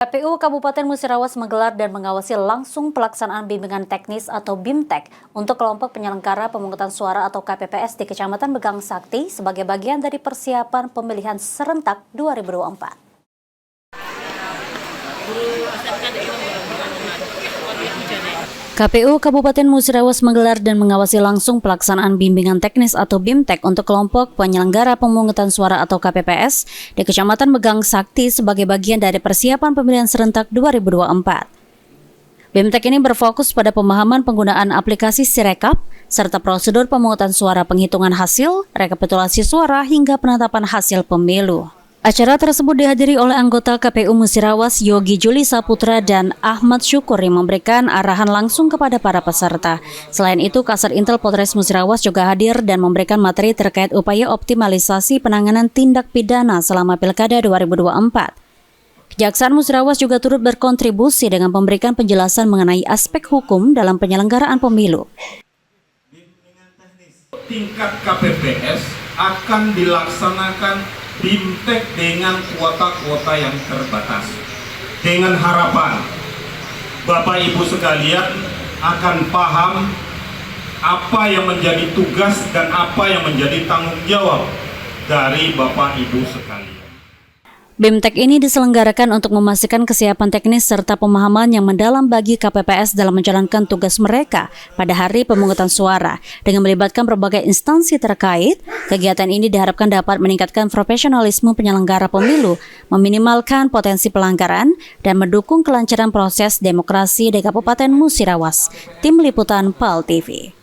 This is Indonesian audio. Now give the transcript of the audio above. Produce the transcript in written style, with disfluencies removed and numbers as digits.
KPU Kabupaten Musirawas menggelar dan mengawasi langsung pelaksanaan bimbingan teknis atau BIMTEK untuk kelompok penyelenggara pemungutan suara atau KPPS di Kecamatan Megang Sakti sebagai bagian dari persiapan pemilihan serentak 2024. KPU Kabupaten Musirawas menggelar dan mengawasi langsung pelaksanaan bimbingan teknis atau BIMTEK untuk kelompok penyelenggara pemungutan suara atau KPPS di Kecamatan Megang Sakti sebagai bagian dari persiapan pemilihan serentak 2024. BIMTEK ini berfokus pada pemahaman penggunaan aplikasi Sirekap serta prosedur pemungutan suara, penghitungan hasil, rekapitulasi suara hingga penetapan hasil pemilu. Acara tersebut dihadiri oleh anggota KPU Musirawas Yogi Juli Saputra dan Ahmad Syukur yang memberikan arahan langsung kepada para peserta. Selain itu, Kasat Intel Polres Musirawas juga hadir dan memberikan materi terkait upaya optimalisasi penanganan tindak pidana selama Pilkada 2024. Kejaksaan Musirawas juga turut berkontribusi dengan memberikan penjelasan mengenai aspek hukum dalam penyelenggaraan pemilu. Tingkat KPPS akan dilaksanakan BIMTEK dengan kuota-kuota yang terbatas. Dengan harapan Bapak Ibu sekalian akan paham apa yang menjadi tugas dan apa yang menjadi tanggung jawab dari Bapak Ibu sekalian. BIMTEK ini diselenggarakan untuk memastikan kesiapan teknis serta pemahaman yang mendalam bagi KPPS dalam menjalankan tugas mereka pada hari pemungutan suara. Dengan melibatkan berbagai instansi terkait, kegiatan ini diharapkan dapat meningkatkan profesionalisme penyelenggara pemilu, meminimalkan potensi pelanggaran, dan mendukung kelancaran proses demokrasi di Kabupaten Musirawas. Tim Liputan PAL TV.